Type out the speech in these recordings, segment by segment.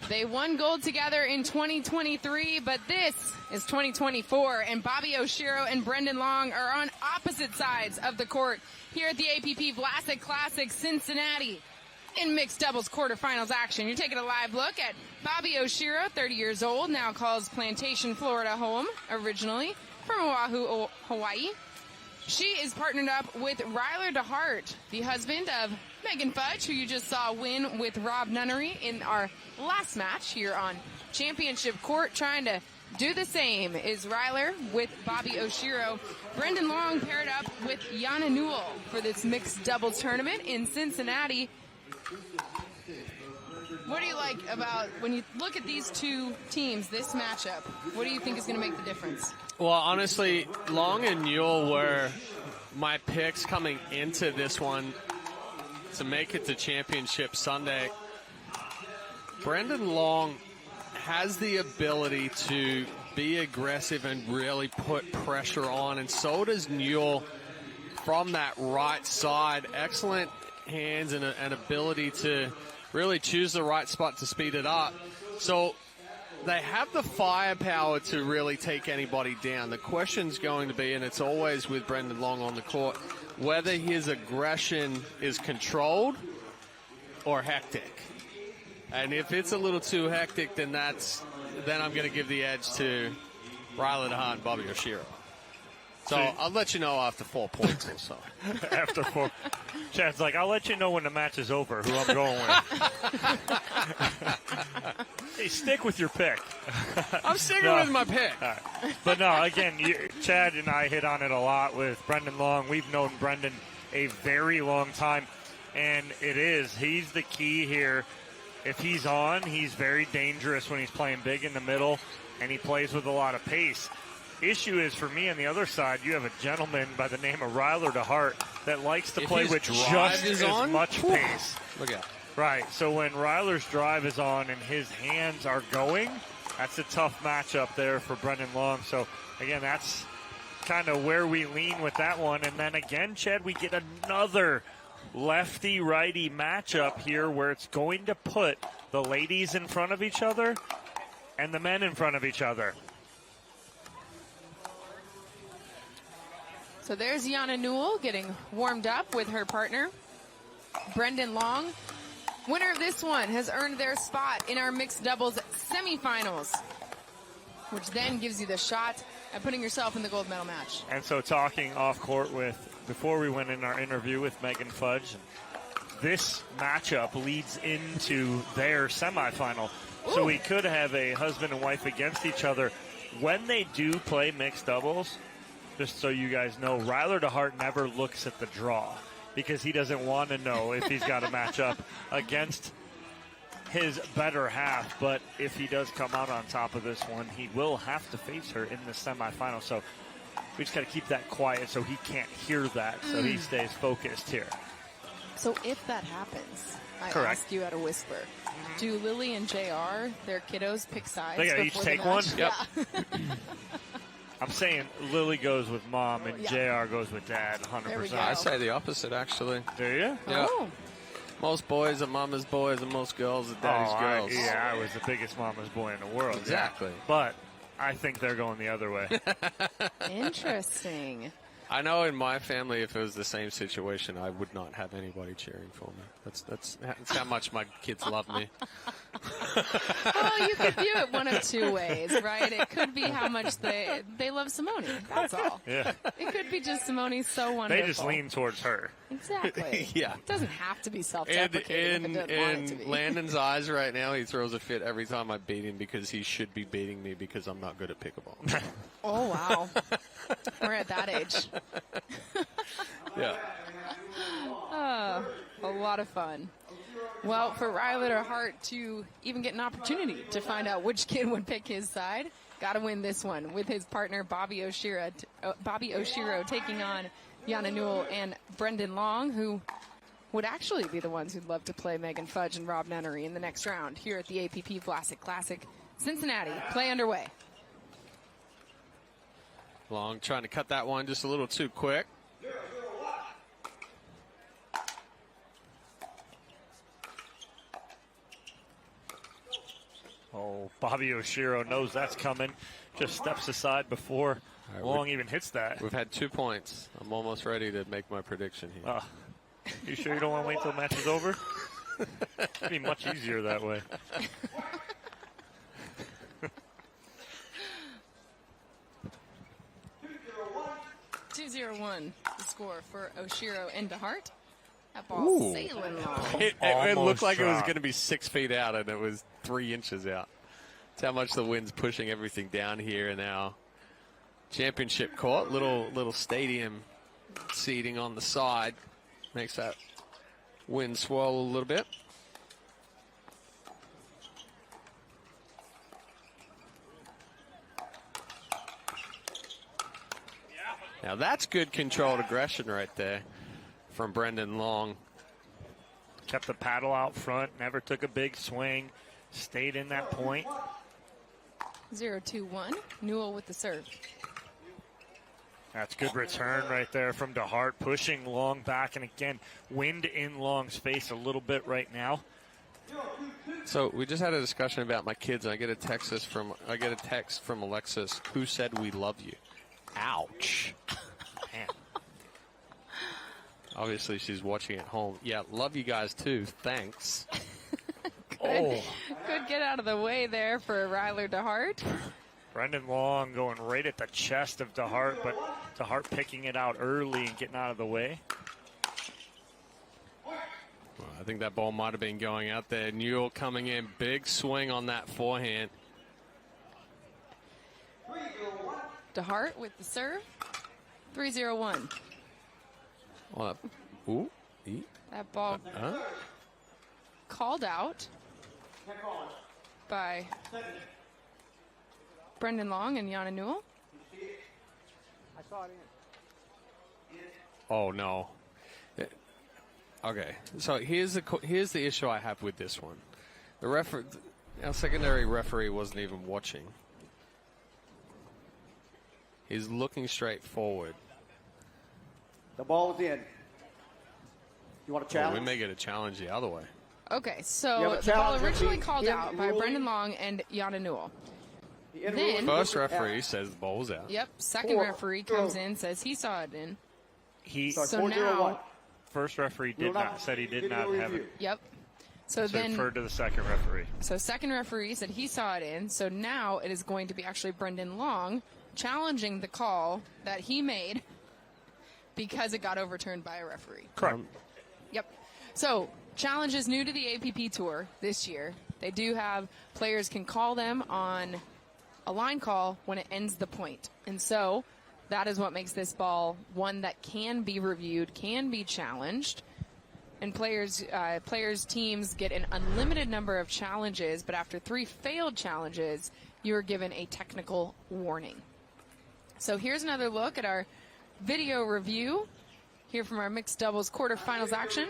They won gold together in 2023, but this is 2024, and Bobby Oshiro and Brendan Long are on opposite sides of the court here at the APP Vlasic Classic Cincinnati in mixed doubles quarterfinals action. You're taking a live look at Bobby Oshiro, 30 years old, now calls Plantation, Florida home, originally from Oahu, Hawaii. She is partnered up with Ryler DeHeart, the husband of Megan Fudge, who you just saw win with Rob Nunnery in our last match here on Championship Court. Trying to do the same is Ryler with Bobby Oshiro. Brendan Long paired up with Yana Newell for this mixed doubles tournament in Cincinnati. What do you like about, when you look at these two teams, this matchup, what do you think is going to make the difference? Well, honestly, Long and Newell were my picks coming into this one to make it to Championship Sunday. Brendan Long has the ability to be aggressive and really put pressure on, and so does Newell from that right side. Excellent hands and an ability to really choose the right spot to speed it up. So they have the firepower to really take anybody down. The question's going to be, and it's always with Brendan Long on the court, whether his aggression is controlled or hectic. And if it's a little too hectic, then I'm going to give the edge to Ryler DeHeart and Bobby Oshiro. So I'll let you know after 4 points or so. After 4. Chad's like, I'll let you know when the match is over who I'm going with. Hey, stick with your pick. I'm sticking with my pick. Right. But no, again, Chad and I hit on it a lot with Brendan Long. We've known Brendan a very long time, and he's the key here. If he's on, he's very dangerous when he's playing big in the middle, and he plays with a lot of pace. Issue is, for me on the other side, you have a gentleman by the name of Ryler DeHeart that likes to play with just as much pace. Look out. Right, so when Ryler's drive is on and his hands are going, that's a tough matchup there for Brendan Long. So, again, that's kind of where we lean with that one. And then again, Chad, we get another lefty-righty matchup here where it's going to put the ladies in front of each other and the men in front of each other. So there's Yana Newell getting warmed up with her partner, Brendan Long. Winner of this one has earned their spot in our mixed doubles semifinals, which then gives you the shot at putting yourself in the gold medal match. And so talking off court before we went in our interview with Megan Fudge, this matchup leads into their semifinal. Ooh. So we could have a husband and wife against each other. When they do play mixed doubles, just so you guys know, Ryler DeHeart never looks at the draw because he doesn't want to know if he's got a matchup against his better half. But if he does come out on top of this one, he will have to face her in the semifinal. So we just got to keep that quiet so he can't hear that, so he stays focused here. So if that happens, I Correct. ask you at a whisper, do Lily and JR, their kiddos, pick sides? They got to each take one? Yep. I'm saying Lily goes with mom and JR goes with dad, 100%. I say the opposite, actually. Do you? Yeah. Oh. Most boys are mama's boys and most girls are daddy's girls. I was the biggest mama's boy in the world. Exactly. Yeah. But I think they're going the other way. Interesting. I know in my family, if it was the same situation, I would not have anybody cheering for me. That's how much my kids love me. Well, you could view it one of two ways, right? It could be how much they love Simone. That's all. Yeah. It could be just Simone's so wonderful. They just lean towards her. Exactly. Yeah. It doesn't have to be self-deprecating if it doesn't want it to be. In Landon's eyes right now, he throws a fit every time I beat him because he should be beating me because I'm not good at pickleball. Oh, wow. We're at that age. Yeah. Oh, a lot of fun. Well, for Ryler DeHeart to even get an opportunity to find out which kid would pick his side, got to win this one with his partner Bobby Oshiro taking on Yana Newell and Brendan Long, who would actually be the ones who'd love to play Megan Fudge and Rob Nunnery in the next round here at the APP Vlasic Classic Cincinnati. Play underway. Long trying to cut that one just a little too quick. Oh, Bobby Oshiro knows that's coming. Just steps aside before Long even hits that. We've had 2 points. I'm almost ready to make my prediction here. You sure you don't want to wait till the match is over? It'd be much easier that way. 2-0-1 the score for Oshiro and DeHeart. That ball sailing long. It looked like it was dropped. going to be 6 feet out, and it was 3 inches out. That's how much the wind's pushing everything down here in our championship court. Little stadium seating on the side makes that wind swirl a little bit. Now that's good controlled aggression right there from Brendan Long. Kept the paddle out front, never took a big swing, stayed in that point. 0-2-1. Newell with the serve. That's good return right there from DeHeart, pushing Long back, and again, wind in Long's face a little bit right now. So we just had a discussion about my kids, and I get a text from Alexis, who said we love you. Ouch. Man. Obviously, she's watching at home. Yeah, love you guys too. Thanks. Good get out of the way there for Ryler DeHeart. Brendan Long going right at the chest of DeHeart, but DeHeart picking it out early and getting out of the way. Well, I think that ball might have been going out there. Newell coming in, big swing on that forehand. DeHeart with the serve. 3-0-1. Well, That ball called out by Brendan Long and Yana Newell. Oh no. Okay, so here's the issue I have with this one. Our secondary referee wasn't even watching. He's looking straight forward. The ball is in. You want to challenge? We may get a challenge the other way. Okay, Yeah, so but the ball challenge originally would be called in out by ruling- Brendan Long and Yana Newell. Then- First referee says the ball's out. Yep, second Four, referee comes in, says he saw it in. Sorry, So 4-0-1. now, First referee said he did Video not have review. it. yep. So So then, referred to the second referee. so second referee said he saw it in. So now it is going to be actually Brendan Long challenging the call that he made because it got overturned by a referee. Correct. Yep. So challenge is new to the APP Tour this year. They do have players can call them on a line call when it ends the point. And so that is what makes this ball one that can be reviewed, can be challenged. And players' teams get an unlimited number of challenges, but after 3 failed challenges, you are given a technical warning. So here's another look at our video review here from our mixed doubles quarterfinals action.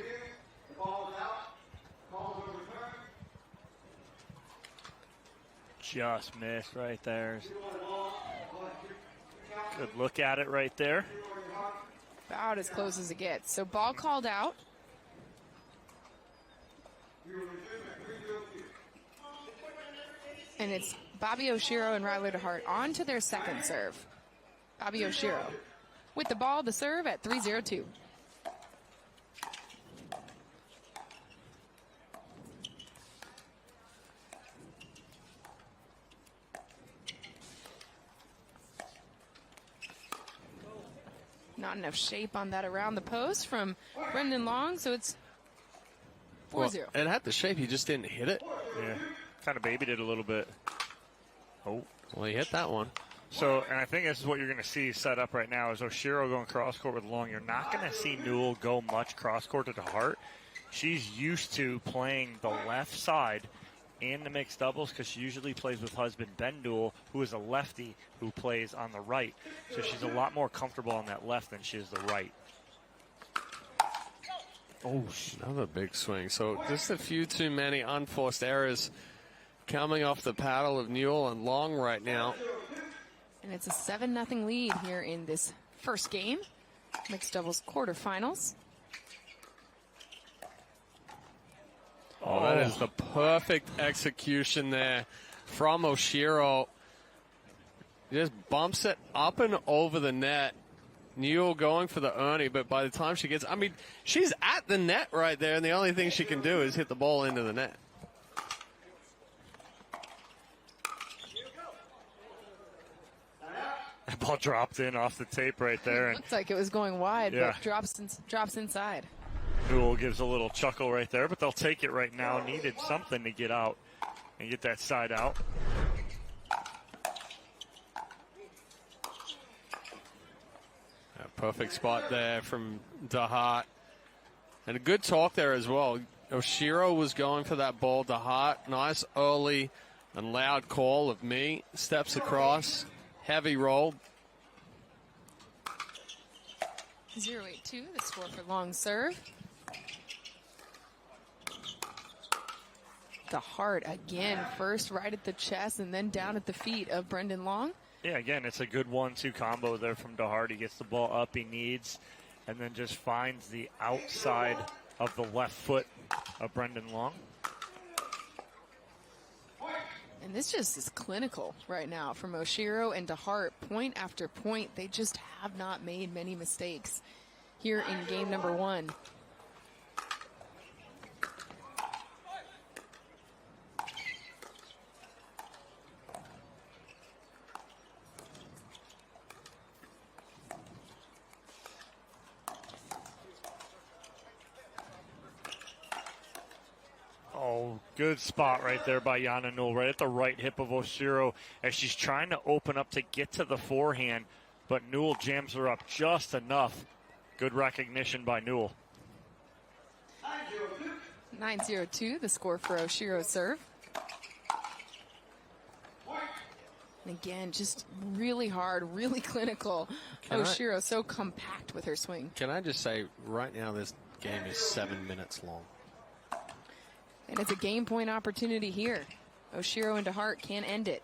Just missed right there. Good look at it right there. About as close as it gets. So ball called out. And it's Bobby Oshiro and Ryler DeHeart on to their second serve. Bobby Oshiro with the ball, the serve at 3-0-2. Not enough shape on that around the post from Brendan Long, so it's 4-0. It had the shape, he just didn't hit it. Yeah, kind of babied it a little bit. Oh. Well, he hit that one. So, and I think this is what you're going to see set up right now is Oshiro going cross court with Long. You're not going to see Newell go much cross court to DeHeart. She's used to playing the left side in the mixed doubles because she usually plays with husband Ben Newell, who is a lefty who plays on the right. So she's a lot more comfortable on that left than she is the right. Oh, another big swing. So just a few too many unforced errors coming off the paddle of Newell and Long right now. And it's a 7-0 lead here in this first game. Mixed doubles quarterfinals. Oh, that is the perfect execution there from Oshiro. Just bumps it up and over the net. Newell going for the Ernie, but by the time she gets, I mean, she's at the net right there, and the only thing she can do is hit the ball into the net. That ball dropped in off the tape right there. It looked like it was going wide, Yeah. but drops inside. Newell gives a little chuckle right there, but they'll take it right now. Needed something to get out and get that side out. A perfect spot there from DeHeart. And a good talk there as well. Oshiro was going for that ball. DeHeart, nice early and loud call of me. Steps across. Heavy roll. 0-8-2, the score for long serve. DeHeart again, first right at the chest and then down at the feet of Brendan Long. Yeah, again, it's a good 1-2 combo there from DeHeart. He gets the ball up he needs and then just finds the outside of the left foot of Brendan Long. And this just is clinical right now from Oshiro and DeHeart. Point after point, they just have not made many mistakes here in game number 1. Oh, good spot right there by Yana Newell, right at the right hip of Oshiro as she's trying to open up to get to the forehand, but Newell jams her up just enough. Good recognition by Newell. 9-0-2, the score for Oshiro's serve. And again, just really hard, really clinical. Oshiro so compact with her swing. Can I just say, right now this game is 7 minutes long. And it's a game point opportunity here. Oshiro and DeHeart can end it.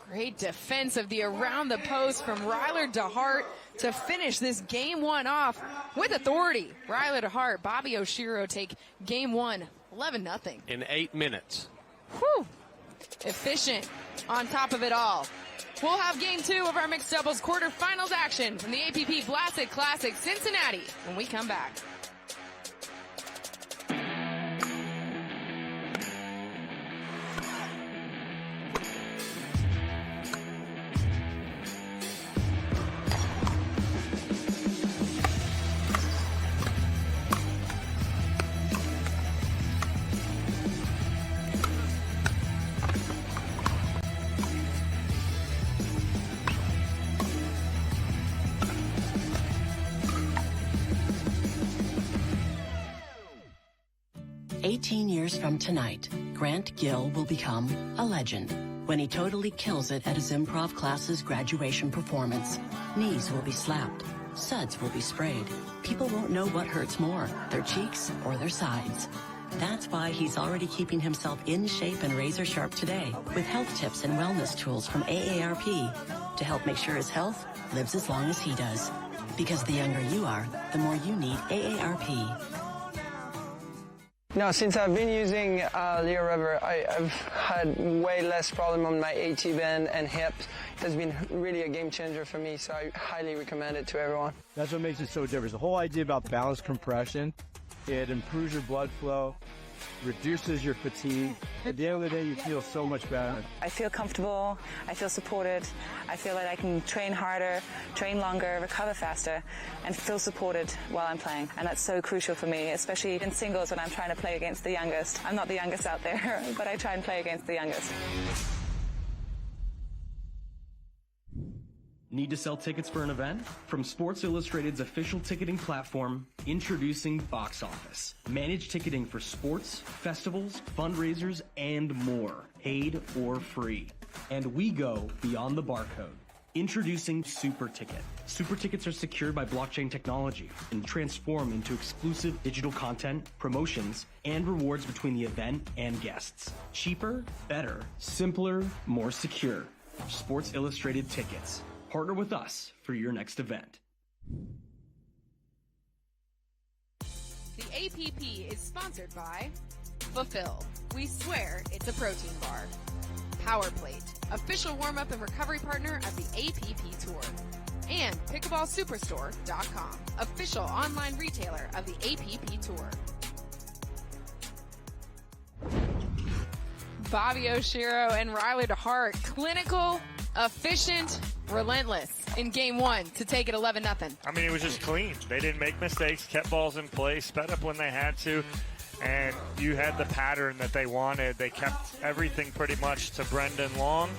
Great defense of the around the post from Ryler DeHeart to finish this game 1 off with authority. Ryler DeHeart, Bobby Oshiro take game 1, 11-0. In 8 minutes. Whew. Efficient on top of it all. We'll have game 2 of our mixed doubles quarterfinals action from the APP Vlasic Classic Cincinnati when we come back. Years from tonight, Grant Gill will become a legend when he totally kills it at his improv class's graduation performance. Knees will be slapped, suds will be sprayed. People won't know what hurts more, their cheeks or their sides. That's why he's already keeping himself in shape and razor sharp today with health tips and wellness tools from AARP to help make sure his health lives as long as he does. Because the younger you are, the more you need AARP. No, since I've been using Leo Rubber, I've had way less problem on my AT band and hips. It has been really a game changer for me, so I highly recommend it to everyone. That's what makes it so different. The whole idea about balanced compression, it improves your blood flow, reduces your fatigue. At the end of the day, you feel so much better. I feel comfortable, I feel supported, I feel like I can train harder, train longer, recover faster, and feel supported while I'm playing. And that's so crucial for me, especially in singles when I'm trying to play against the youngest. I'm not the youngest out there, but I try and play against the youngest. Need to sell tickets for an event? From Sports Illustrated's official ticketing platform, introducing Box Office. Managed ticketing for sports, festivals, fundraisers, and more, paid or free. And we go beyond the barcode. Introducing Super Ticket. Super Tickets are secured by blockchain technology and transform into exclusive digital content, promotions, and rewards between the event and guests. Cheaper, better, simpler, more secure. Sports Illustrated Tickets. Partner with us for your next event. The APP is sponsored by Fulfill. We swear it's a protein bar. Power Plate, official warm-up and recovery partner of the APP Tour. And pickleballsuperstore.com, official online retailer of the APP Tour. Bobby Oshiro and Riley DeHeart, clinical, efficient, relentless in game one to take it 11-0. I mean, it was just clean. They didn't make mistakes, kept balls in play, sped up when they had to, and you had the pattern that they wanted. They kept everything pretty much to Brendan Long.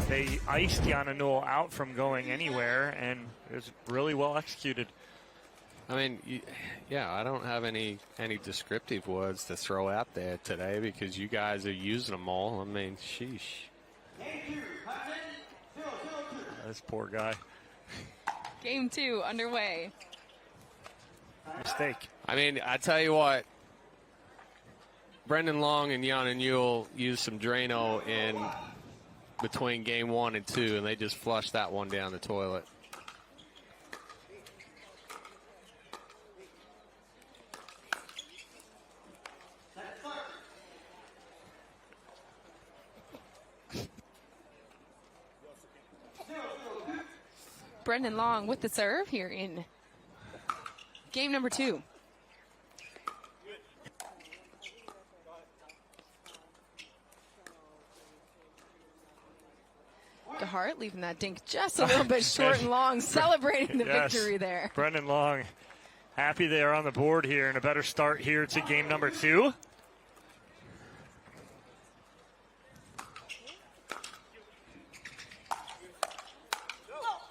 They iced Newell out from going anywhere, and it was really well executed. I mean, yeah, I don't have any descriptive words to throw out there today because you guys are using them all. I mean, sheesh. This poor guy. Game two underway. Mistake. I mean, I tell you what, Brendan Long and Newell used some Drano in between game 1 and 2, and they just flushed that one down the toilet. Brendan Long with the serve here in game number 2. DeHeart leaving that dink just a little bit short and long, celebrating the victory there. Brendan Long happy they are on the board here and a better start here to game number 2.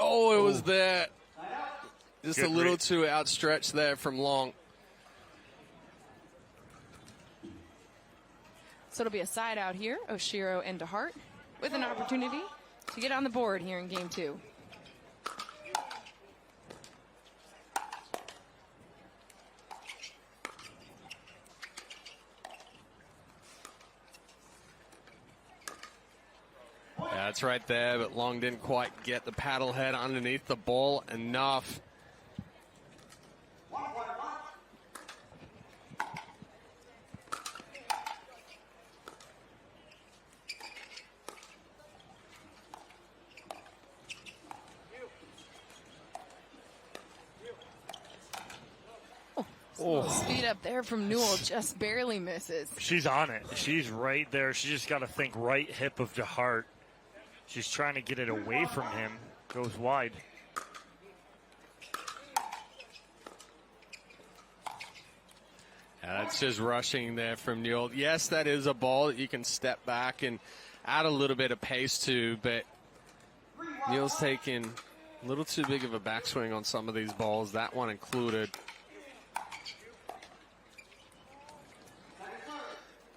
Oh, it was that. Just Good a little read. too outstretched there from Long. So it'll be a side out here, Oshiro and DeHeart, with an opportunity to get on the board here in game 2. Yeah, that's right there, but Long didn't quite get the paddle head underneath the ball enough. Speed up there from Newell, just barely misses. She's on it. She's right there. She just got to think right hip of DeHeart. She's trying to get it away from him. Goes wide. Yeah, that's just rushing there from Newell. Yes, that is a ball that you can step back and add a little bit of pace to, but Newell's taking a little too big of a backswing on some of these balls, that one included.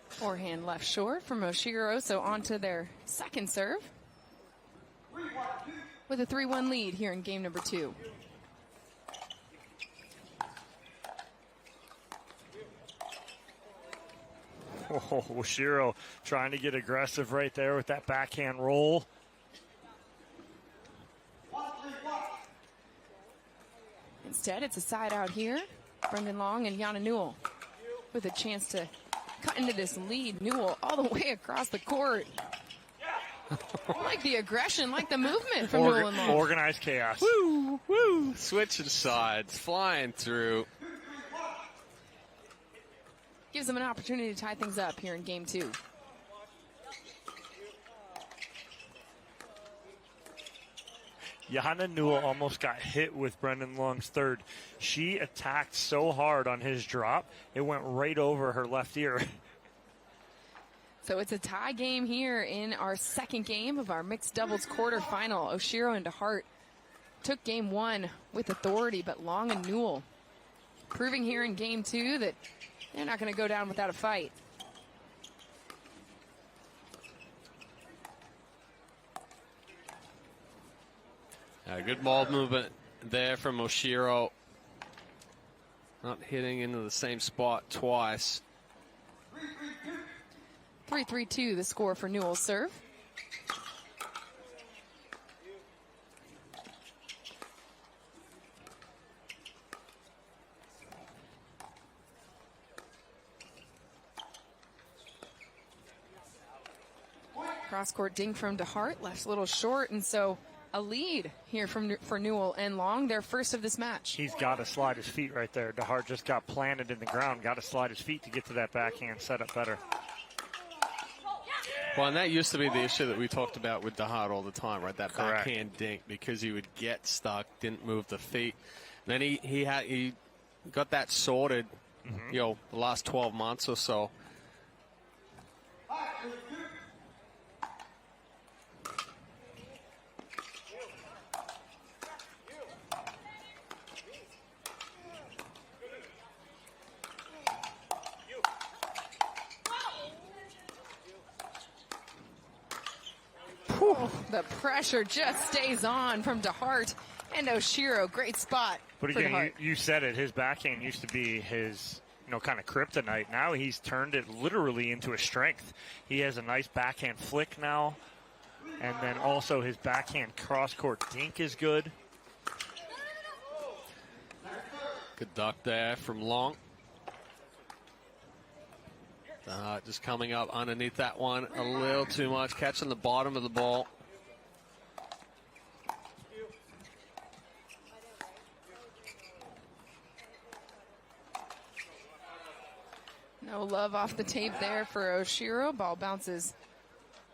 Forehand left short from Oshiro, so on to their second serve with a 3-1 lead here in game number 2. Oh, Oshiro trying to get aggressive right there with that backhand roll. Instead, it's a side out here. Brendan Long and Newell with a chance to cut into this lead. Newell all the way across the court. Like the aggression, like the movement from Newell and Long. Organized chaos. Woo, woo. Switching sides, flying through. Gives them an opportunity to tie things up here in game 2. Newell almost got hit with Brendan Long's third. She attacked so hard on his drop, it went right over her left ear. So it's a tie game here in our second game of our mixed doubles quarterfinal. Oshiro and DeHeart took game 1 with authority, but Long and Newell proving here in game 2 that they're not going to go down without a fight. Good ball movement there from Oshiro. Not hitting into the same spot twice. 3-3-2 the score for Newell's serve. Cross-court dink from DeHeart, left a little short, and so a lead here for Newell and Long, their first of this match. He's got to slide his feet right there. DeHeart just got planted in the ground, got to slide his feet to get to that backhand setup better. Well, and that used to be the issue that we talked about with DeHeart all the time, right? That Correct. backhand dink, because he would get stuck, didn't move the feet. And then he got that sorted, you know, the last 12 months or so. The pressure just stays on from DeHeart and Oshiro. Great spot. But for again, DeHeart. you said it. His backhand used to be his, kind of kryptonite. Now he's turned it literally into a strength. He has a nice backhand flick now. And then also his backhand cross-court dink is good. Good duck there from Long. Just coming up underneath that one a little too much, catching the bottom of the ball. No love off the tape there for Oshiro. Ball bounces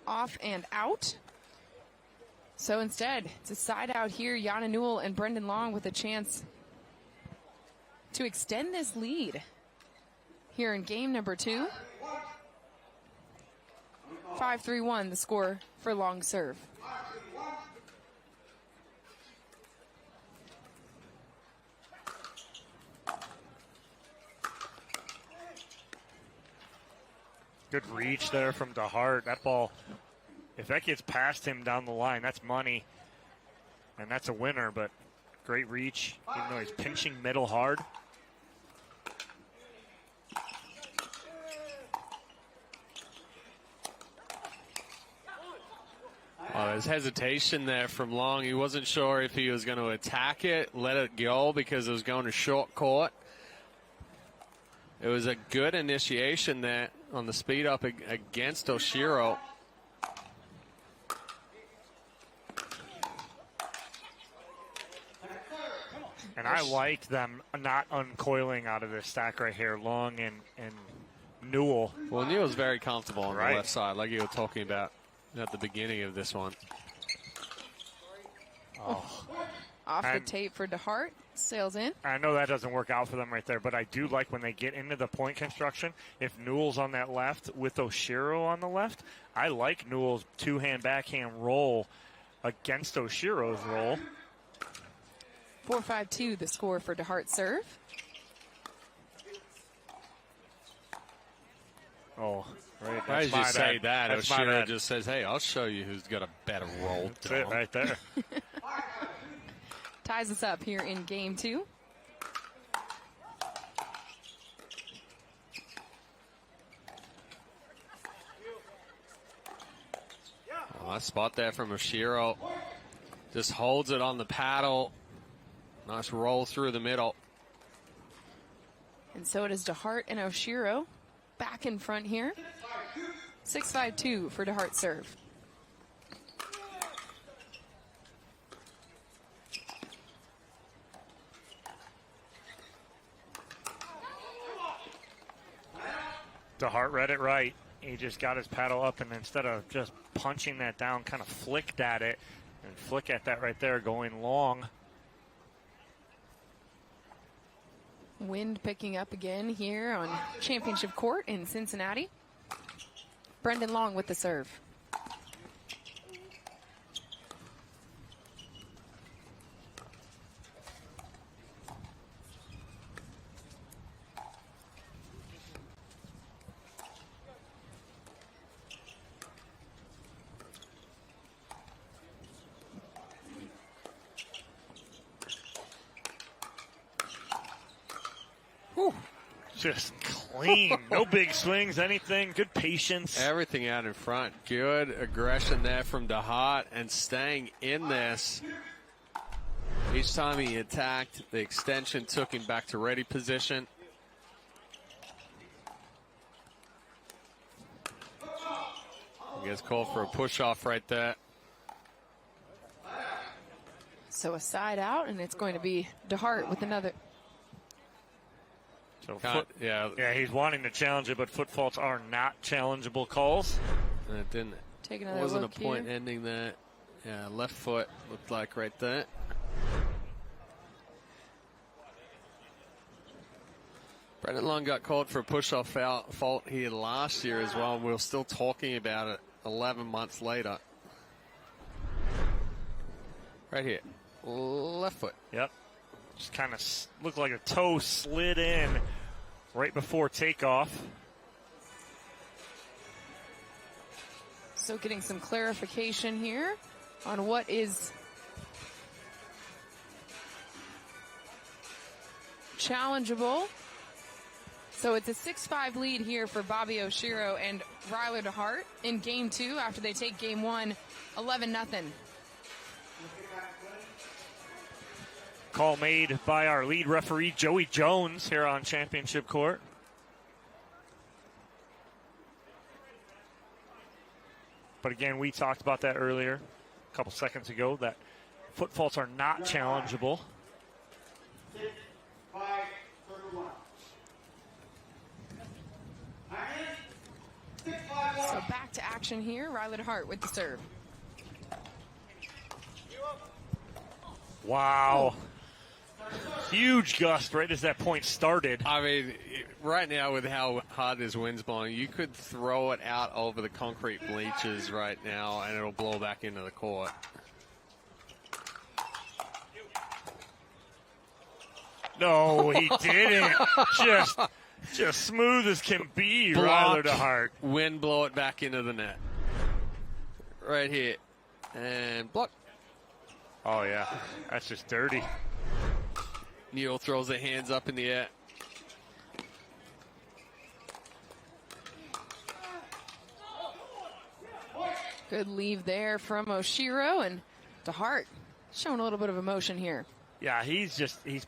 off and out. So instead, it's a side out here. Yana Newell and Brendan Long with a chance to extend this lead here in game number 2. 5-3-1, the score for Long serve. Good reach there from DeHeart. That ball, if that gets past him down the line, that's money. And that's a winner, but great reach, even though he's pinching middle hard. His hesitation there from Long. He wasn't sure if he was going to attack it, let it go because it was going to short court. It was a good initiation there on the speed up against Oshiro. And I liked them not uncoiling out of this stack right here, Long and Newell. Well, Newell's very comfortable on Right. the left side, like you were talking about at the beginning of this one. Off the tape for DeHeart. Sails in. I know that doesn't work out for them right there, but I do like when they get into the point construction, if Newell's on that left with Oshiro on the left, I like Newell's two-hand backhand roll against Oshiro's roll. 4-5-2, the score for DeHeart serve. Oh, right. As you say that, That's my Oshiro bad. just says, hey, I'll show you who's got a better roll. That's it right there. Ties us up here in game 2. Nice spot there from Oshiro. Just holds it on the paddle. Nice roll through the middle. And so it is DeHeart and Oshiro back in front here. 6-5-2 for DeHeart serve. DeHeart read it right. He just got his paddle up, and instead of just punching that down, kind of flicked at it, and flick at that right there going long. Wind picking up again here on Championship Court in Cincinnati. Brendan Long with the serve. Just clean. No big swings, anything. Good patience. Everything out in front. Good aggression there from DeHeart and staying in this. Each time he attacked, the extension took him back to ready position. Gets called for a push-off right there. So a side out, and it's going to be DeHeart with another. So Yeah, he's wanting to challenge it, but foot faults are not challengeable calls. and it didn't. Take another Wasn't look a point here. ending that. Yeah, left foot looked like right there. Brendan Long got called for a push-off fault here last year as well, and we're still talking about it 11 months later. Right here, left foot. Yep. Just kind of looked like a toe slid in right before takeoff. So getting some clarification here on what is challengeable. So it's a 6-5 lead here for Bobby Oshiro and Ryler DeHeart in game 2 after they take game 1, 11-0. Call made by our lead referee, Joey Jones, here on Championship Court. But again, we talked about that earlier, a couple seconds ago, that foot faults are not challengeable. 6-5, third one. So back to action here. Ryler DeHeart with the serve. Wow. Huge gust right as that point started. I mean, right now with how hard this wind's blowing, you could throw it out over the concrete bleachers right now and it'll blow back into the court. No, he didn't. Just smooth as can be, Ryler DeHeart. Wind blow it back into the net. Right here. And block. Oh, yeah. That's just dirty. Newell throws the hands up in the air. Good leave there from Oshiro, and DeHeart showing a little bit of emotion here. Yeah, he's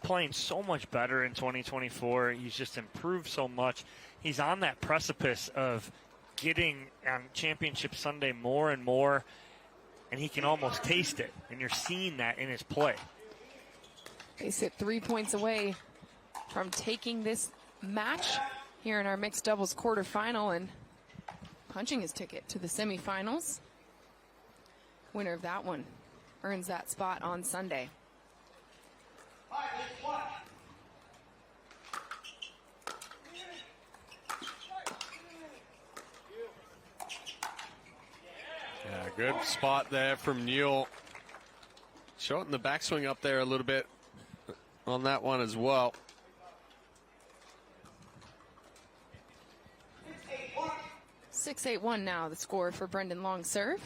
playing so much better in 2024. He's just improved so much. He's on that precipice of getting on Championship Sunday more and more, and he can almost taste it, and you're seeing that in his play. They sit 3 points away from taking this match here in our mixed doubles quarterfinal and punching his ticket to the semifinals. Winner of that one earns that spot on Sunday. Yeah, good spot there from Newell. Shorten the backswing up there a little bit on that one as well. 6-8-1 now, the score for Brendan Long's serve.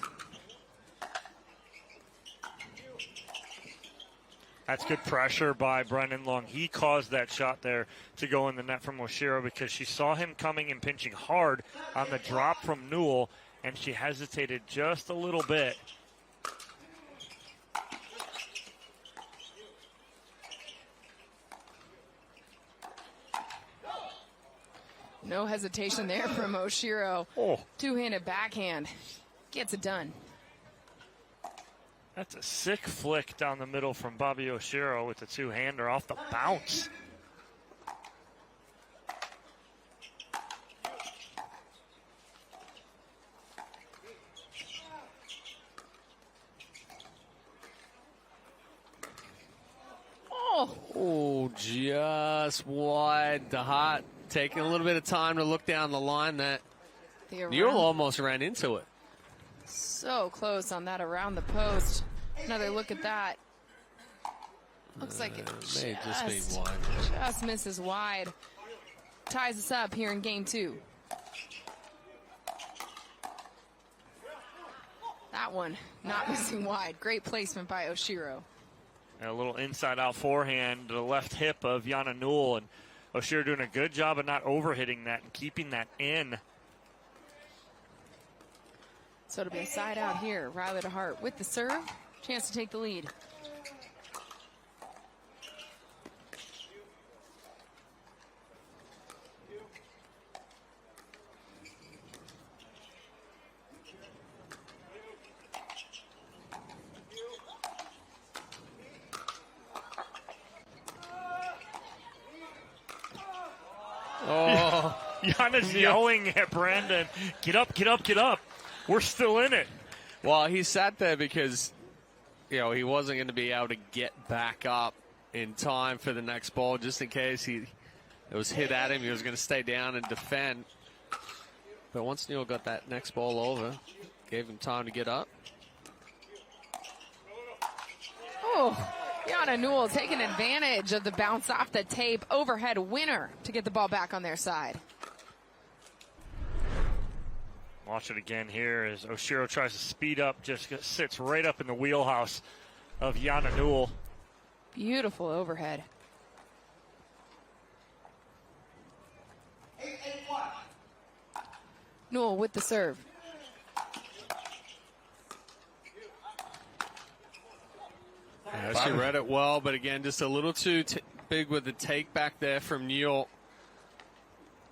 That's good pressure by Brendan Long. He caused that shot there to go in the net from Oshiro because she saw him coming and pinching hard on the drop from Newell, and she hesitated just a little bit. No hesitation there from Oshiro. Oh. Two-handed backhand. Gets it done. That's a sick flick down the middle from Bobby Oshiro with the two-hander off the bounce. Oh, just wide. DeHeart taking a little bit of time to look down the line. That Newell almost ran into it. So close on that around the post. Another look at that. Looks like it May just be wide. just misses wide. Ties us up here in game 2. That one not missing wide. Great placement by Oshiro. And a little inside-out forehand to the left hip of Yana Newell, and Oshiro doing a good job of not overhitting that and keeping that in. So it'll be a side out here. Ryler DeHeart with the serve. Chance to take the lead. Oh. Yana's yelling at Brandon, get up, get up, get up. We're still in it. Well, he sat there because, he wasn't going to be able to get back up in time for the next ball, just in case it was hit at him. He was going to stay down and defend. But once Newell got that next ball over, gave him time to get up. Oh, Yana Newell taking advantage of the bounce off the tape overhead winner to get the ball back on their side. Watch it again here as Oshiro tries to speed up, just sits right up in the wheelhouse of Yana Newell. Beautiful overhead. Newell with the serve. Yeah, she read it well, but again, just a little too big with the take back there from Newell.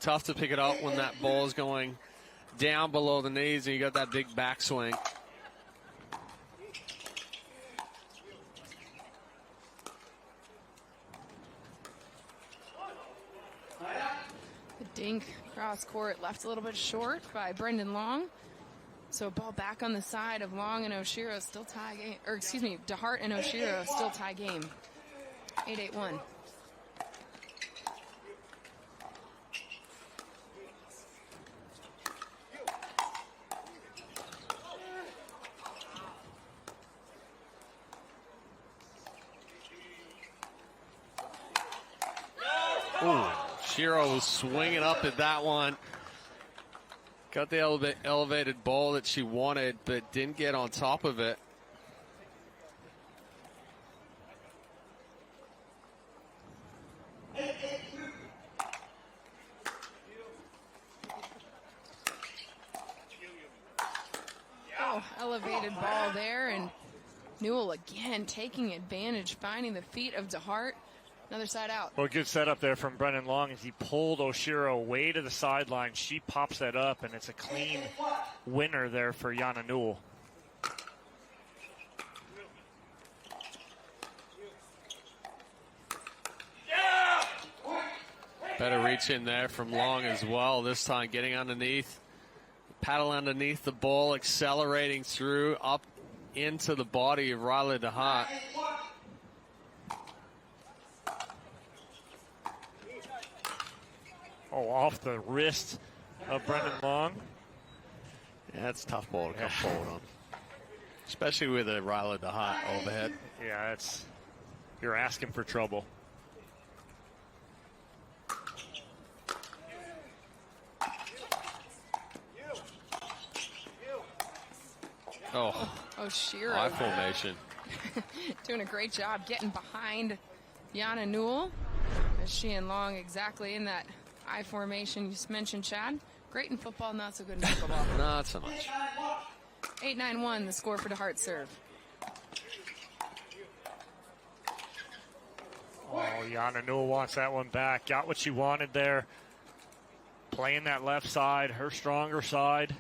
Tough to pick it up when that ball is going down below the knees and you got that big backswing. The dink cross court left a little bit short by Brendan Long. So a ball back on the side of Long and Oshiro, still tie game. Or excuse me, DeHeart and Oshiro still tie game. 8-8-1. Oshiro was swinging up at that one. Got the elevated ball that she wanted, but didn't get on top of it. Oh, elevated ball there, and Newell again taking advantage, finding the feet of DeHeart. Another side out. Well, good setup there from Brendan Long as he pulled Oshiro way to the sideline. She pops that up, and it's a clean winner there for Yana Newell. Better reach in there from Long as well. This time getting underneath. Paddle underneath the ball, accelerating through up into the body of Riley DeHeart. Oh, off the wrist of Brendan Long. Yeah, that's a tough ball to come forward on. Especially with a Riley DeHeart overhead. Yeah, you're asking for trouble. Oh, Oshiro. I formation. Doing a great job getting behind Yana Newell. As she and Long exactly in that I formation you just mentioned, Chad. Great in football, not so good in pickleball. Not so much. 8-9-1, the score for DeHeart serve. Oh, Yana Newell wants that one back. Got what she wanted there. Playing that left side, her stronger side.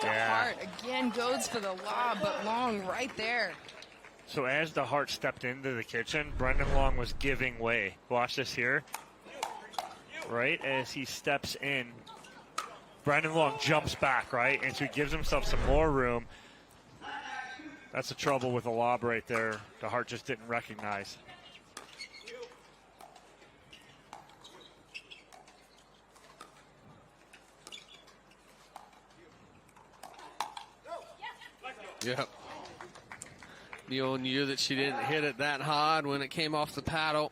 DeHeart again goes for the lob, but Long right there. So as DeHeart stepped into the kitchen, Brendan Long was giving way. Watch this here. Right as he steps in, Brendan Long jumps back, right? And so he gives himself some more room. That's the trouble with a lob right there. DeHeart just didn't recognize. Yep. Newell knew that she didn't hit it that hard when it came off the paddle.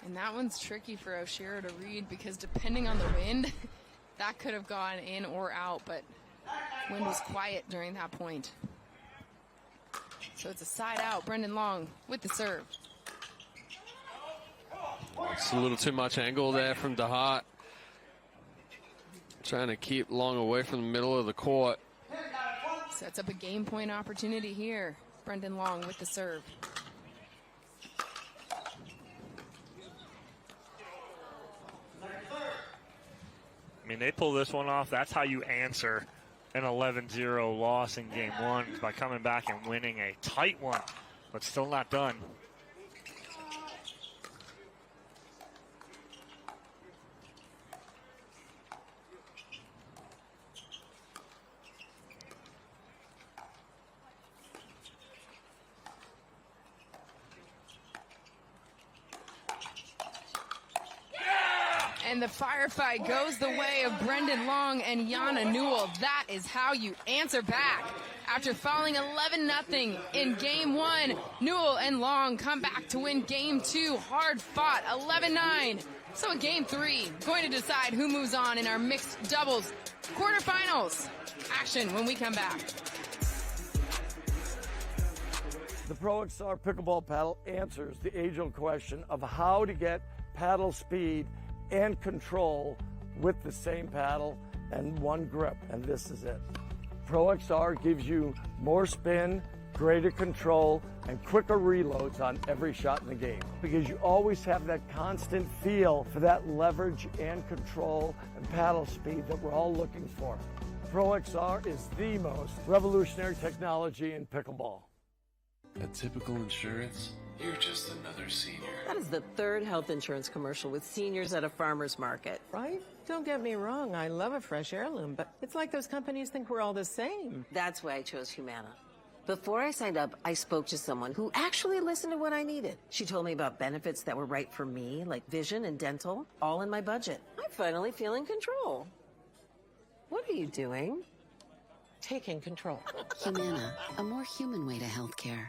And that one's tricky for Oshiro to read because depending on the wind, that could have gone in or out, but wind was quiet during that point. So it's a side out. Brendan Long with the serve. It's a little too much angle there from DeHeart. Trying to keep Long away from the middle of the court. Sets up a game point opportunity here. Brendan Long with the serve. mean, they pull this one off. That's how you answer an 11-0 loss in game one, by coming back and winning a tight one, but still not done. And the firefight goes the way of Brendan Long and Yana Newell. That is how you answer back. After falling 11-0 in game one, Newell and Long come back to win game two. Hard fought, 11-9. So in game three, going to decide who moves on in our mixed doubles quarterfinals. Action when we come back. The Pro XR pickleball paddle answers the age-old question of how to get paddle speed and control with the same paddle and one grip, and this is it. Pro XR gives you more spin, greater control, and quicker reloads on every shot in the game, because you always have that constant feel for that leverage and control and paddle speed that we're all looking for. Pro XR is the most revolutionary technology in pickleball. At Typical Insurance, you're just another senior. That is the third health insurance commercial with seniors at a farmer's market. Right? Don't get me wrong, I love a fresh heirloom, but it's like those companies think we're all the same. That's why I chose Humana. Before I signed up, I spoke to someone who actually listened to what I needed. She told me about benefits that were right for me, like vision and dental, all in my budget. I'm finally feeling control. What are you doing? Taking control. Humana, a more human way to healthcare.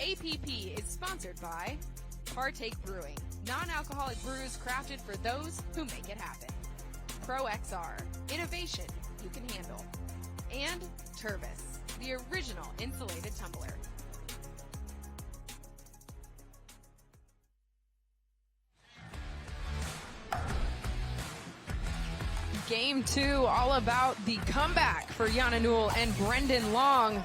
APP is sponsored by Partake Brewing, non-alcoholic brews crafted for those who make it happen. Pro XR, innovation you can handle. And Tervis, the original insulated tumbler. Game two, all about the comeback for Yana Newell and Brendan Long.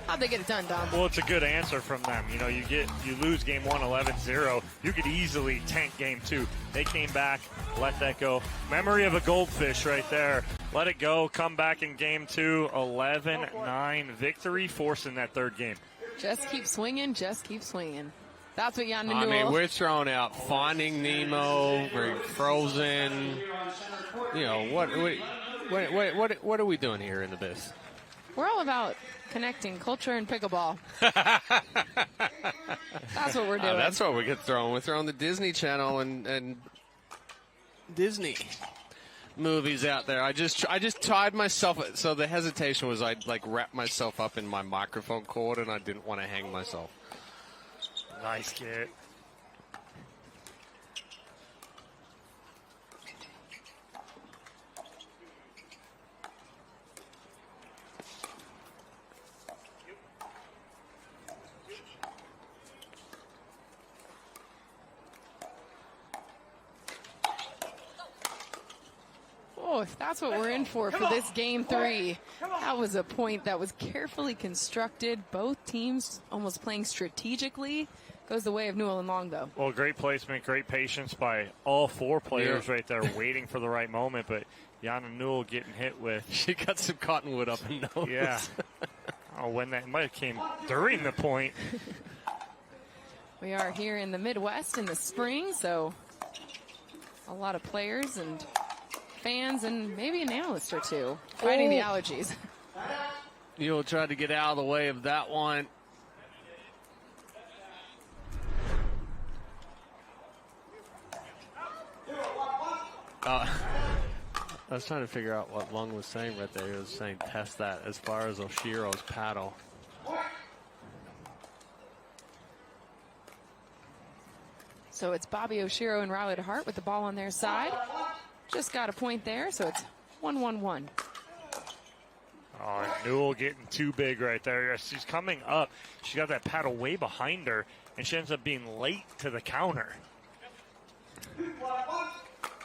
How'd they get it done, Dom? Well, it's a good answer from them. You know, you lose game one 11-0. You could easily tank game two. They came back, let that go. Memory of a goldfish right there. Let it go, come back in game two, 11-9 victory, forcing that third game. Just keep swinging, just keep swinging. That's what Yana Newell. I mean, we're throwing out Finding Nemo, we're Frozen. You know, what are we doing here in the biz? We're all about connecting culture and pickleball. That's what we're doing. That's what we get thrown. We're throwing the Disney Channel and Disney movies out there. I just tied myself, so the hesitation was I'd like wrap myself up in my microphone cord, and I didn't want to hang myself. Nice kid. Oh, if that's what we're in for this game three. That was a point that was carefully constructed. Both teams almost playing strategically. Goes the way of Newell and Long, though. Well, great placement, great patience by all four players right there, waiting for the right moment. But Yana Newell getting hit with. She got some cottonwood up her nose. Yeah. Oh, when that might have came during the point. We are here in the Midwest in the spring, so a lot of players and fans and maybe an analyst or two fighting the allergies. Newell tried to get out of the way of that one. I was trying to figure out what Lung was saying right there. He was saying test that as far as Oshiro's paddle. So it's Bobby Oshiro and Riley DeHeart with the ball on their side. Just got a point there, so it's 1-1-1. Oh, and Newell getting too big right there. She's coming up. She got that paddle way behind her, and she ends up being late to the counter.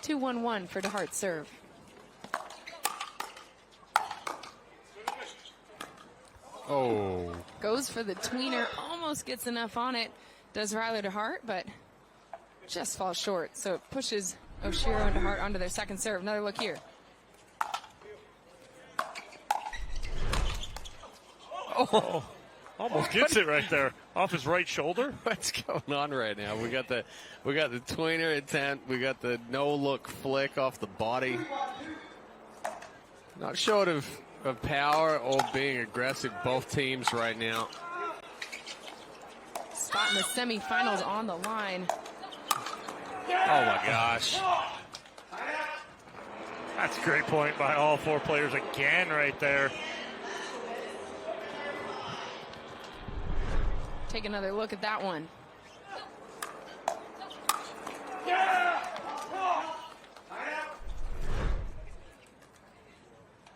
2-1-1 for DeHart's serve. Oh. Goes for the tweener, almost gets enough on it. Does Riley DeHart, but just falls short. So it pushes Oshiro and DeHart onto their second serve. Another look here. Oh, almost gets it right there off his right shoulder. What's going on right now? We got the tweener attempt. We got the no look flick off the body. Not short of power or being aggressive, both teams right now. Spot in the semifinals on the line. Oh my gosh. That's a great point by all four players again right there. Take another look at that one.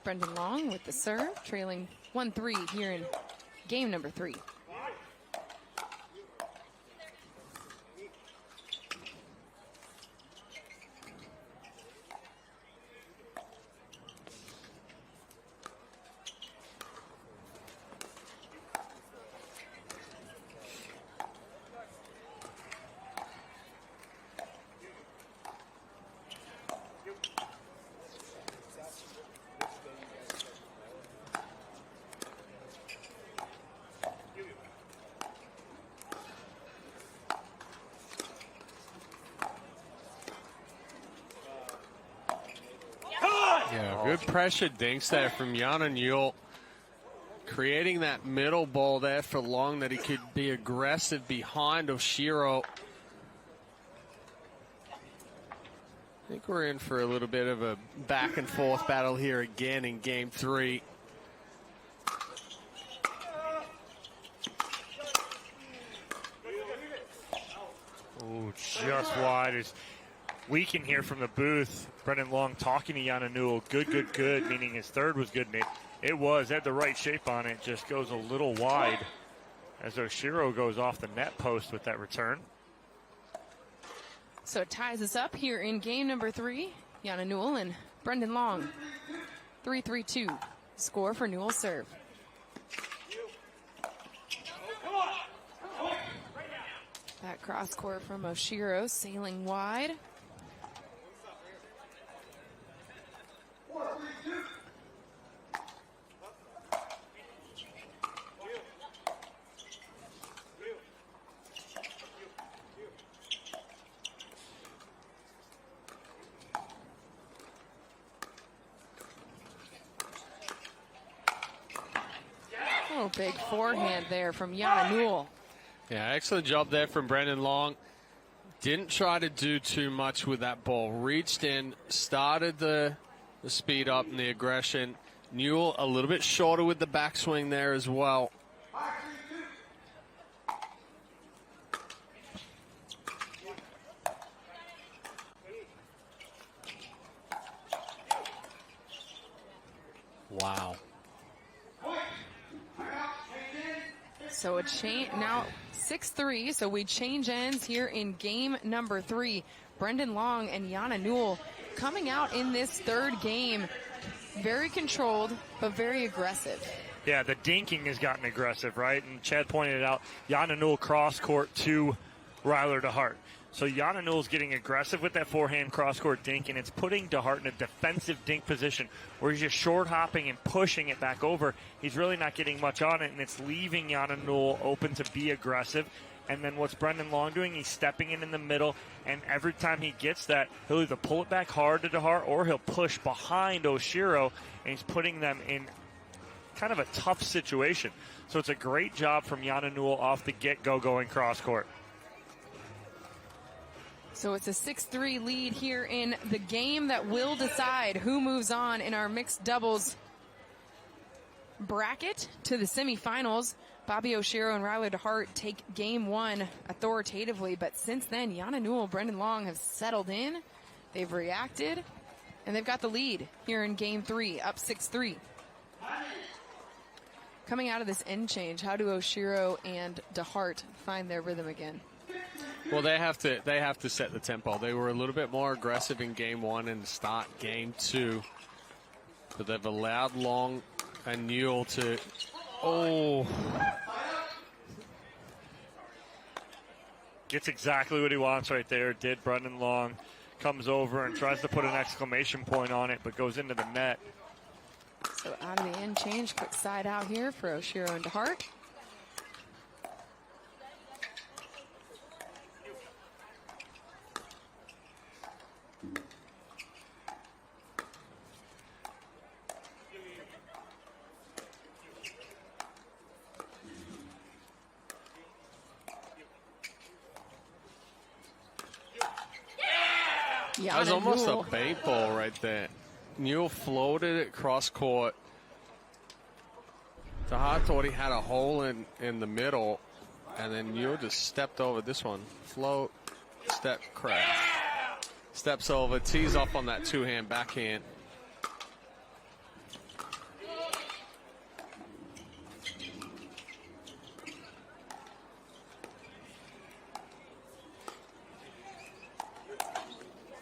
Brendan Long with the serve, trailing 1-3 here in game number 3. Good pressure dinks there from Yana Newell, creating that middle ball there for Long that he could be aggressive behind Oshiro. I think we're in for a little bit of a back and forth battle here again in game 3. Oh, just wide. As we can hear from the booth, Brendan Long talking to Yana Newell. Good, good, good, meaning his third was good. And it was, had the right shape on it, just goes a little wide as Oshiro goes off the net post with that return. So it ties us up here in game number 3. Yana Newell and Brendan Long. 3-3-2. Score for Newell's serve. That cross court from Oshiro, sailing wide. Oh, big forehand there from Yana Newell. Yeah, excellent job there from Brendan Long. Didn't try to do too much with that ball. Reached in, started the speed up and the aggression. Newell a little bit shorter with the backswing there as well. Wow. So a change now 6-3. So we change ends here in game number 3. Brendan Long and Yana Newell coming out in this third game. Very controlled, but very aggressive. Yeah, the dinking has gotten aggressive, right? And Chad pointed it out. Yana Newell cross court to Riley DeHeart. So Yana Newell's getting aggressive with that forehand cross-court dink, and it's putting DeHeart in a defensive dink position where he's just short-hopping and pushing it back over. He's really not getting much on it, and it's leaving Yana Newell open to be aggressive. And then what's Brendan Long doing? He's stepping in the middle, and every time he gets that, he'll either pull it back hard to DeHeart or he'll push behind Oshiro, and he's putting them in kind of a tough situation. So it's a great job from Jana Newell off the get-go going cross-court. So it's a 6-3 lead here in the game that will decide who moves on in our mixed doubles bracket to the semifinals. Bobby Oshiro and Ryler DeHeart take game one authoritatively, but since then, Jana Newell, Brendan Long have settled in. They've reacted, and they've got the lead here in game three, up 6-3. Coming out of this end change, how do Oshiro and DeHeart find their rhythm again? Well, they have to set the tempo. They were a little bit more aggressive in game one and start game two, but they've allowed Long and Newell to. Oh, gets exactly what he wants right there. Did Brendan Long. Comes over and tries to put an exclamation point on it, but goes into the net. So out of the end change, quick side out here for Oshiro and DeHeart. That was almost a bait ball right there. Newell floated it cross court. DeHeart thought he had a hole in the middle, and then Newell just stepped over this one. Float, step, crash. Steps over, tees off on that two-hand backhand.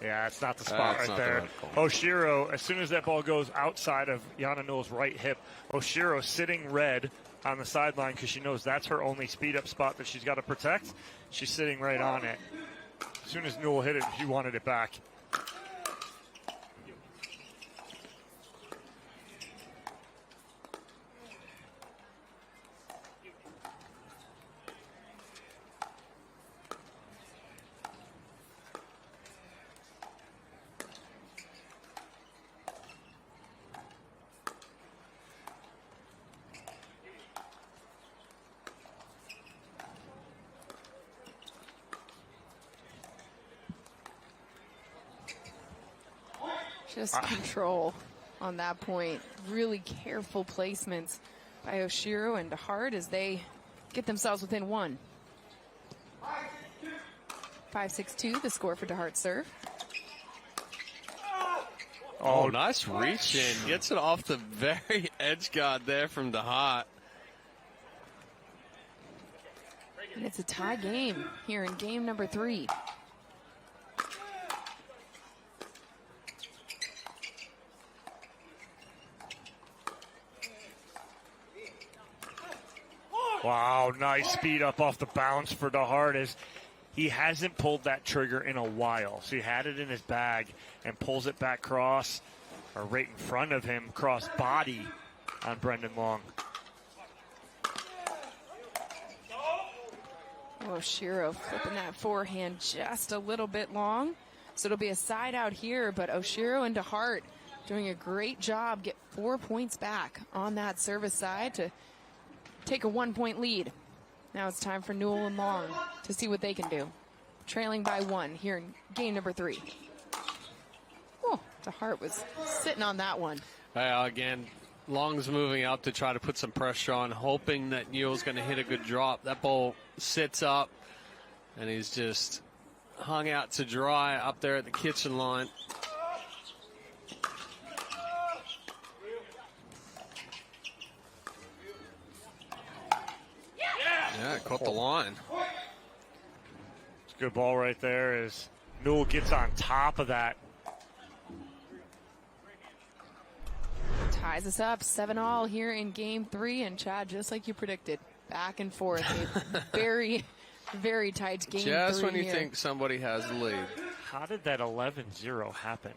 Yeah, it's not the spot right there. Oshiro, as soon as that ball goes outside of Jana Newell's right hip, Oshiro sitting red on the sideline because she knows that's her only speed-up spot that she's got to protect. She's sitting right on it. As soon as Newell hit it, she wanted it back. Just control on that point. Really careful placements by Oshiro and DeHeart as they get themselves within one. 5-6-2, the score for DeHart serve. Oh, nice reach in. Gets it off the very edge guard there from DeHart. And it's a tie game here in game number 3. Wow, nice speed up off the bounce for DeHeart as he hasn't pulled that trigger in a while. So he had it in his bag and pulls it back cross, or right in front of him, cross body on Brendan Long. Oshiro flipping that forehand just a little bit long. So it'll be a side out here, but Oshiro and DeHeart doing a great job. Get 4 points back on that service side to take a 1-point lead. Now it's time for Newell and Long to see what they can do. Trailing by 1 here in game number 3. Oh, DeHeart was sitting on that one. Again, Long's moving up to try to put some pressure on, hoping that Newell's going to hit a good drop. That ball sits up, and he's just hung out to dry up there at the kitchen line. Yeah, caught the line. It's a good ball right there as Newell gets on top of that. Ties us up 7-all here in game 3, and Chad, just like you predicted, back and forth. A very, very tight game. Just when you here. think somebody has the lead. How did that 11-0 happen?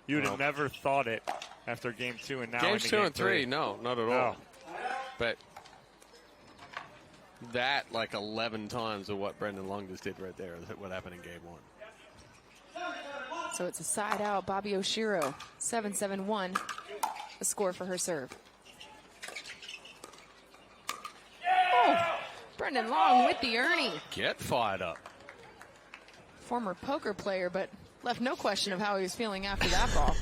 You'd have never thought it after game 2 and now Games into 2 game and 3, no, not at all. No. But that like 11 times of what Brendan Long just did right there. Is what happened in game 1. So it's a side out. Bobby Oshiro, 7-7-1, the score for her serve. Oh, Brendan Long with the Ernie. Get fired up. Former poker player, but left no question of how he was feeling after that ball.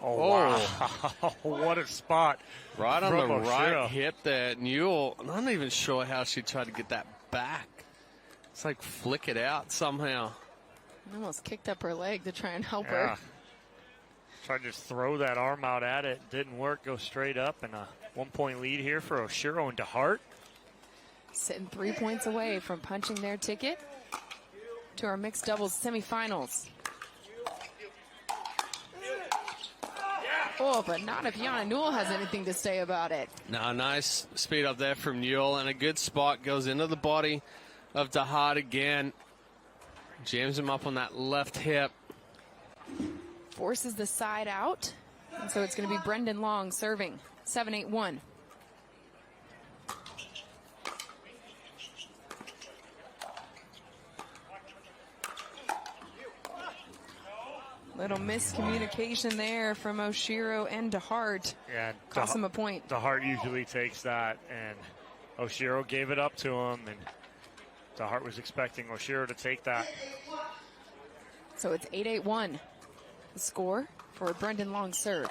Oh, wow. What a spot. Right on the Oshiro. right hip there. Newell, I'm not even sure how she tried to get that back. It's like flick it out somehow. Almost kicked up her leg to try and help Yeah. her. Tried to just throw that arm out at it. Didn't work. Go straight up. And a 1-point lead here for Oshiro and DeHeart. Sitting 3 points away from punching their ticket to our mixed doubles semifinals. Oh, but not if Yana Newell has anything to say about it. No, nice speed up there from Newell, and a good spot goes into the body of DeHeart again. Jams him up on that left hip. Forces the side out, and so it's going to be Brendan Long serving. 7-8-1. Little miscommunication there from Oshiro and DeHeart. Yeah, cost him a point. DeHeart usually takes that, and Oshiro gave it up to him, and DeHeart was expecting Oshiro to take that. So it's 8-8-1. The score for Brendan Long's serve.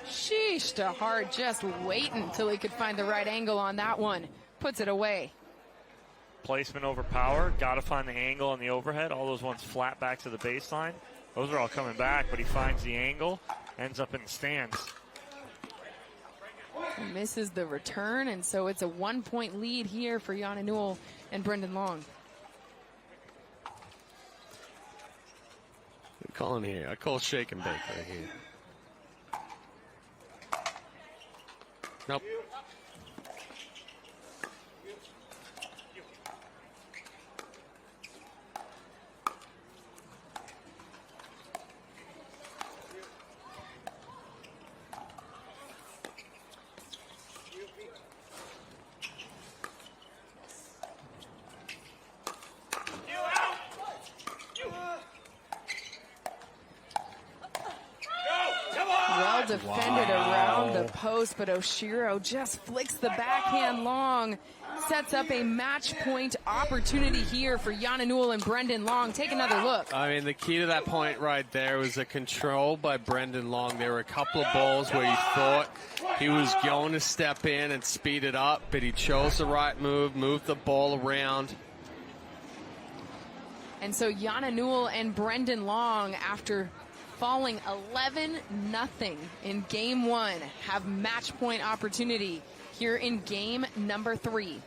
Sheesh, DeHeart just waiting until he could find the right angle on that one. Puts it away. Placement over power. Got to find the angle on the overhead. All those ones flat back to the baseline. Those are all coming back, but he finds the angle, ends up in the stands. He misses the return, and so it's a 1-point lead here for Yana Newell and Brendan Long. I'm calling here. I call shake and bake right here. Nope. Well defended around the post, but Oshiro just flicks the backhand long. Sets up a match point opportunity here for Yana Newell and Brendan Long. Take another look. I mean, the key to that point right there was the control by Brendan Long. There were a couple of balls where you thought he was going to step in and speed it up, but he chose the right move, moved the ball around. And so Yana Newell and Brendan Long, after falling 11-0 in game 1, have match point opportunity here in game number 3.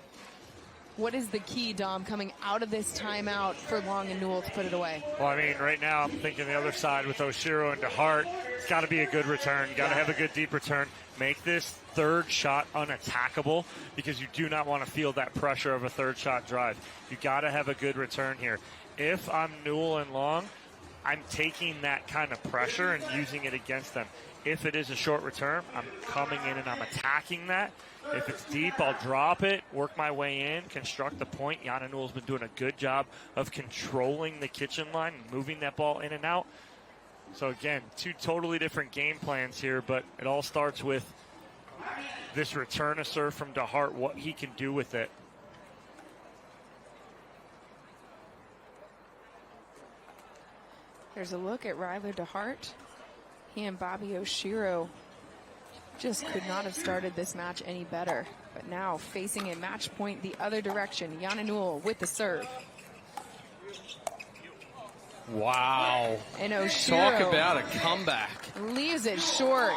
What is the key, Dom, coming out of this timeout for Long and Newell to put it away? Well, I mean, right now I'm thinking the other side with Oshiro and DeHeart. It's got to be a good return. Got to have a good deep return. Make this third shot unattackable, because you do not want to feel that pressure of a third shot drive. You got to have a good return here. If I'm Newell and Long, I'm taking that kind of pressure and using it against them. If it is a short return, I'm coming in and I'm attacking that. If it's deep, I'll drop it, work my way in, construct the point. Yana Newell's been doing a good job of controlling the kitchen line and moving that ball in and out. So again, two totally different game plans here, but it all starts with this return of serve from DeHeart, what he can do with it. There's a look at Ryler DeHeart. He and Bobby Oshiro just could not have started this match any better. But now facing a match point the other direction. Yana Newell with the serve. Wow. And Oshiro talk about a comeback. Leaves it short.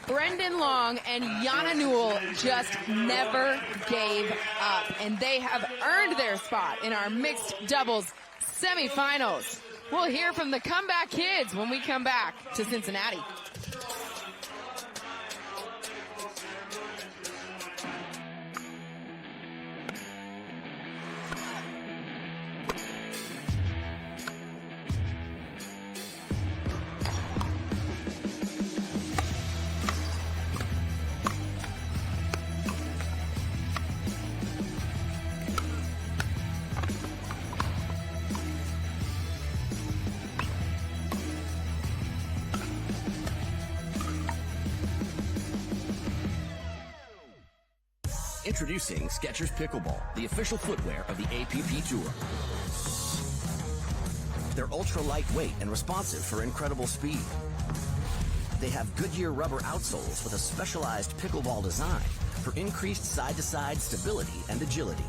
Brendan Long and Yana Newell just never gave up. And they have earned their spot in our mixed doubles semifinals. We'll hear from the comeback kids when we come back to Cincinnati. Introducing Skechers Pickleball, the official footwear of the APP Tour. They're ultra lightweight and responsive for incredible speed. They have Goodyear rubber outsoles with a specialized pickleball design for increased side-to-side stability and agility.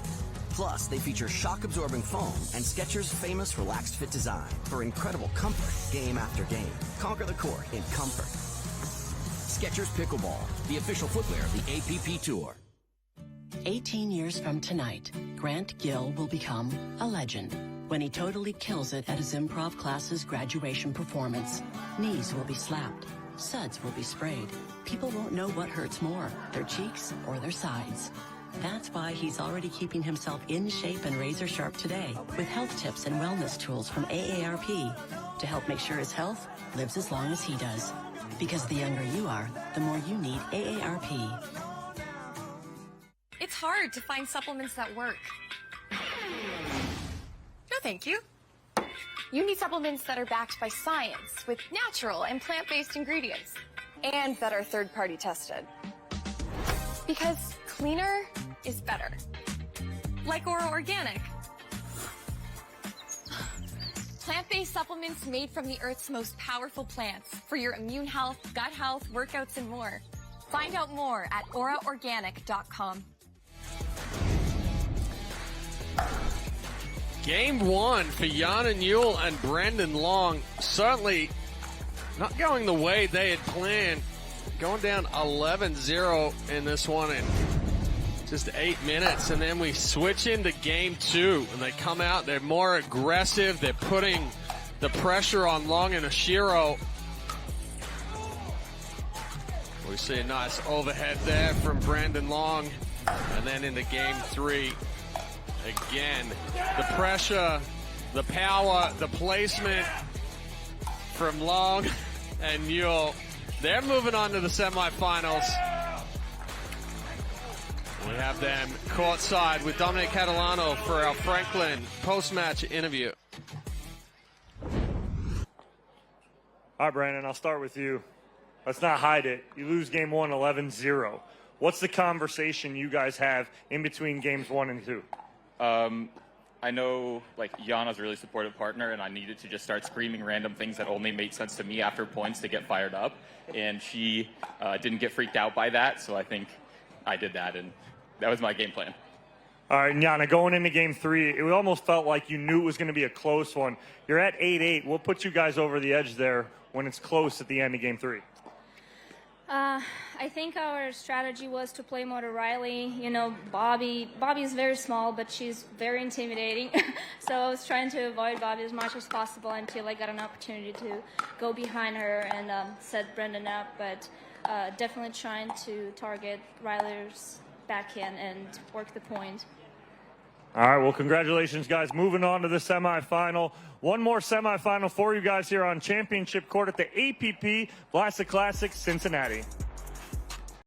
Plus, they feature shock-absorbing foam and Skechers' famous relaxed fit design for incredible comfort game after game. Conquer the court in comfort. Skechers Pickleball, the official footwear of the APP Tour. 18 years from tonight, Grant Gill will become a legend when he totally kills it at his improv class's graduation performance. Knees will be slapped. Suds will be sprayed. People won't know what hurts more, their cheeks or their sides. That's why he's already keeping himself in shape and razor sharp today with health tips and wellness tools from AARP to help make sure his health lives as long as he does. Because the younger you are, the more you need AARP. It's hard to find supplements that work. No, thank you. You need supplements that are backed by science with natural and plant-based ingredients and that are third-party tested. Because cleaner is better. Like Oro Organic. Plant-based supplements made from the Earth's most powerful plants for your immune health, gut health, workouts, and more. Find out more at oraorganic.com. Game one for Yana Newell and Brendan Long. Certainly not going the way they had planned. Going down 11-0 in this one in just 8 minutes. And then we switch into game two. And they come out, they're more aggressive. They're putting the pressure on Long and Oshiro. We see a nice overhead there from Brendan Long. And then into game three. Again, the pressure, the power, the placement from Long and Newell. They're moving on to the semifinals. We have them courtside with Dominic Catalano for our Franklin post-match interview. All right, Brandon, I'll start with you. Let's not hide it. You lose game one 11-0. What's the conversation you guys have in between games 1 and 2? I know, like, Yana's a really supportive partner, and I needed to just start screaming random things that only made sense to me after points to get fired up. And she didn't get freaked out by that, so I think I did that, and that was my game plan. All right, Yana, going into game 3, it almost felt like you knew it was going to be a close one. You're at 8-8. What put you guys over the edge there when it's close at the end of game 3? I think our strategy was to play more to Riley. You know, Bobby is very small, but she's very intimidating. So I was trying to avoid Bobby as much as possible until I got an opportunity to go behind her and set Brendan up. But definitely trying to target Riley's backhand and work the point. All right, well, congratulations, guys. Moving on to the semifinal. One more semifinal for you guys here on Championship Court at the APP Vlasic Classic, Cincinnati.